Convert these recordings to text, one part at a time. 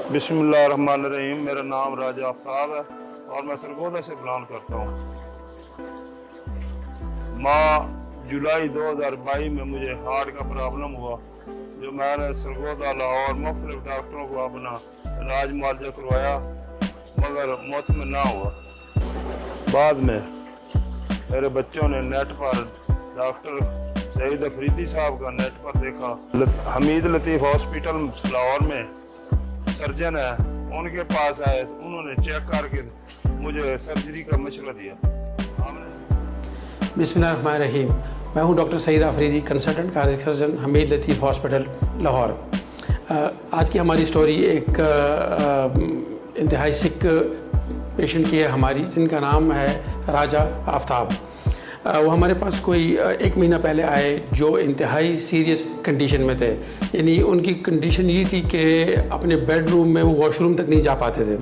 बिस्मिल्लाहिर्रहमानिर्रहीम। मेरा नाम राजा आफ्ताब है और मैं सरगोदा से बिलोंग करता हूँ। जुलाई 2022 में मुझे हार्ट का प्रॉब्लम हुआ, जो मैंने सरगोदा लाहौर मुख्तलिफ डॉक्टरों को अपना इलाज मुआवजा करवाया, मगर मुतमिन ना हुआ। बाद में मेरे बच्चों ने नेट पर डॉक्टर सईद अफरीदी साहब का नेट पर देखा। हमीद लतीफ़ हॉस्पिटल लाहौर में सर्जन है, उनके पास आए, उन्होंने चेक करके मुझे सर्जरी का मशवरा दिया। बिस्मिल्लाहिर्रहमानिर्रहीम। मैं हूं doctor Saeed Afridi, consultant cardiac surgeon, Hameed Latif hospital Lahore. आज की हमारी स्टोरी एक इंतहाई सिक पेशेंट की है हमारी, जिनका नाम है राजा आफ्ताब। वो हमारे पास कोई 1 महीना पहले आए, जो इंतहाई सीरियस कंडीशन में थे। यानी उनकी कंडीशन ये थी कि अपने बेडरूम में वो वॉशरूम तक नहीं जा पाते थे।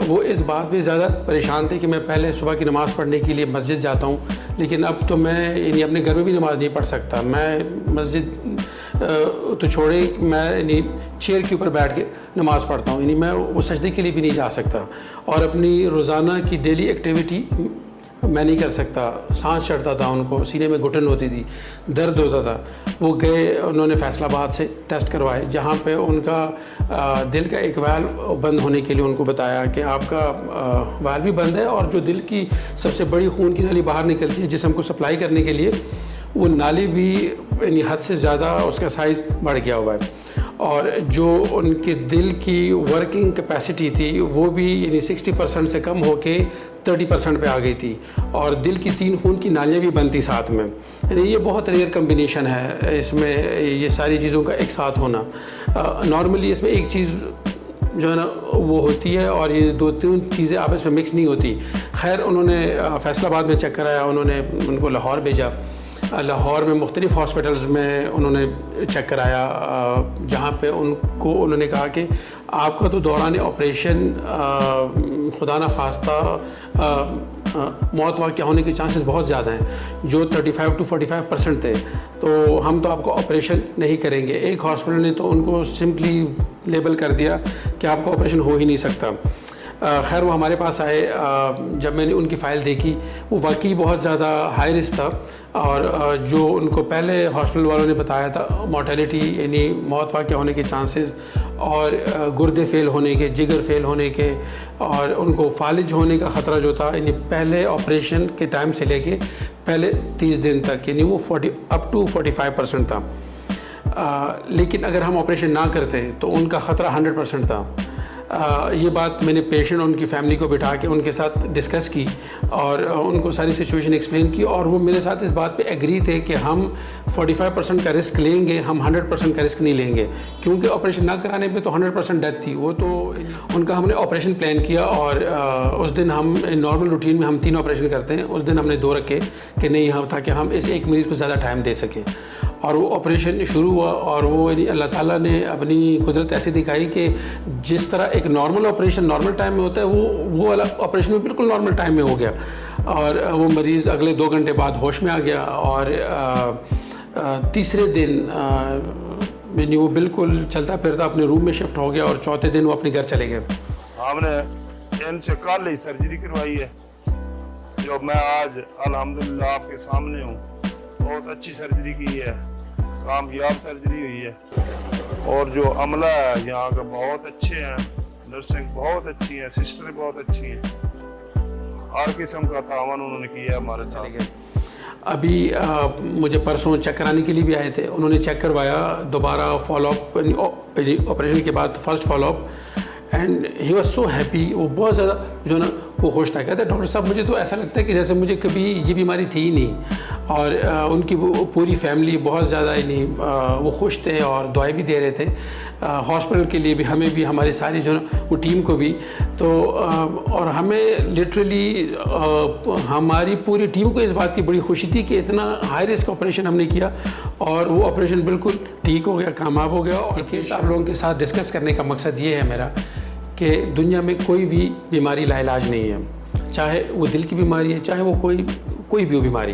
वो इस बात पे ज़्यादा परेशान थे कि मैं पहले सुबह की नमाज़ पढ़ने के लिए मस्जिद जाता हूँ, लेकिन अब तो मैं यानी अपने घर में भी नमाज़ नहीं पढ़ सकता। मैं मस्जिद तो छोड़े, मैं यानी चेयर के ऊपर बैठ के नमाज़ पढ़ता हूँ, यानी मैं वो सजदे के लिए भी नहीं जा सकता। और अपनी रोज़ाना की डेली एक्टिविटी मैं नहीं कर सकता। सांस चढ़ता था उनको, सीने में घुटन होती थी, दर्द होता था। वो गए, उन्होंने फैसलाबाद से टेस्ट करवाए, जहाँ पे उनका दिल का एक वाल्व बंद होने के लिए उनको बताया कि आपका वाल्व भी बंद है, और जो दिल की सबसे बड़ी खून की नाली बाहर निकलती है जिस्म को सप्लाई करने के लिए, वो नाली भी यानी हद से ज़्यादा उसका साइज़ बढ़ गया हुआ है। और जो उनके दिल की वर्किंग कैपेसिटी थी वो भी यानी 60% से कम होके 30% पे आ गई थी, और दिल की 3 खून की नालियाँ भी बंद थी साथ में। यानी ये बहुत रेयर कम्बिनेशन है, इसमें ये सारी चीज़ों का एक साथ होना। नॉर्मली इसमें एक चीज़ जो है ना वो होती है, और ये 2-3 चीज़ें आपस में मिक्स नहीं होती। खैर, उन्होंने फैसलाबाद में चेक कराया, उन्होंने उनको लाहौर भेजा। लाहौर में मुख्तलिफ़ हॉस्पिटल्स में उन्होंने चेक कराया, जहाँ पे उन्होंने कहा कि आपका तो दौरान ऑपरेशन खुदा न खास्ता मौत वाक़या होने के चांसेस बहुत ज़्यादा हैं, जो 35 to 45% थे, तो हम तो आपको ऑपरेशन नहीं करेंगे। एक हॉस्पिटल ने तो उनको सिंपली लेबल कर दिया कि आपका ऑपरेशन हो ही नहीं सकता। खैर, वो हमारे पास आए। जब मैंने उनकी फ़ाइल देखी, वो वाकई बहुत ज़्यादा हाई रिस्क था, और जो उनको पहले हॉस्पिटल वालों ने बताया था मोर्टेलिटी यानी मौत वाक़या होने के चांसेस, और गुर्दे फेल होने के, जिगर फेल होने के, और उनको फालिज होने का ख़तरा जो था, यानी पहले ऑपरेशन के टाइम से लेके पहले 30 दिन तक, यानी वो 40 to 45% था। लेकिन अगर हम ऑपरेशन ना करते तो उनका ख़तरा 100% था। ये बात मैंने पेशेंट और उनकी फैमिली को बिठा के उनके साथ डिस्कस की, और उनको सारी सिचुएशन एक्सप्लेन की, और वो मेरे साथ इस बात पे एग्री थे कि हम 45% का रिस्क लेंगे, हम 100% का रिस्क नहीं लेंगे, क्योंकि ऑपरेशन ना कराने पे तो 100% डेथ थी। वो तो उनका हमने ऑपरेशन प्लान किया, और उस दिन हम नॉर्मल रूटीन में हम 3 ऑपरेशन करते हैं, उस दिन हमने 2 रखे कि नहीं, हम ताकि हम इस एक मरीज़ को ज़्यादा टाइम दे सकें। और वो ऑपरेशन शुरू हुआ, और वो अल्लाह ताला ने अपनी कुदरत ऐसी दिखाई कि जिस तरह एक नॉर्मल ऑपरेशन नॉर्मल टाइम में होता है, वो वाला ऑपरेशन में बिल्कुल नॉर्मल टाइम में हो गया, और वो मरीज़ अगले 2 घंटे बाद होश में आ गया। और तीसरे दिन यानी वो बिल्कुल चलता फिरता अपने रूम में शिफ्ट हो गया, और चौथे दिन वो अपने घर चले गए। हमने इनसे कल ही सर्जरी करवाई है, जो मैं आज अल्हम्दुलिल्लाह आपके सामने हूँ। बहुत अच्छी सर्जरी की है, कामयाब सर्जरी हुई है, और जो अमला है यहाँ का बहुत अच्छे हैं, नर्सिंग बहुत अच्छी है, सिस्टर बहुत अच्छी हैं, हर किस्म का तावन उन्होंने किया है हमारे साथ। अभी मुझे परसों चेक कराने के लिए भी आए थे, उन्होंने चेक करवाया दोबारा, फॉलोअप ऑपरेशन के बाद first follow up, and he was so happy. वो बहुत ज़्यादा जो है ना वो खुश था। कहते डॉक्टर साहब, मुझे तो ऐसा लगता है कि जैसे मुझे कभी ये बीमारी थी ही नहीं। और उनकी पूरी फैमिली बहुत ज़्यादा नहीं वो खुश थे, और दुआएं भी दे रहे थे हॉस्पिटल के लिए भी, हमें भी, हमारी सारी जो है वो टीम को भी। तो और हमें लिटरली हमारी पूरी टीम को इस बात की बड़ी खुशी थी कि इतना हाई रिस्क ऑपरेशन हमने किया, और वो ऑपरेशन बिल्कुल ठीक हो गया, कामयाब हो गया। और कि आप लोगों के साथ डिस्कस करने का मकसद ये है मेरा कि दुनिया में कोई भी बीमारी लाइलाज नहीं है, चाहे वो दिल की बीमारी है, चाहे वो कोई भी हो बीमारी।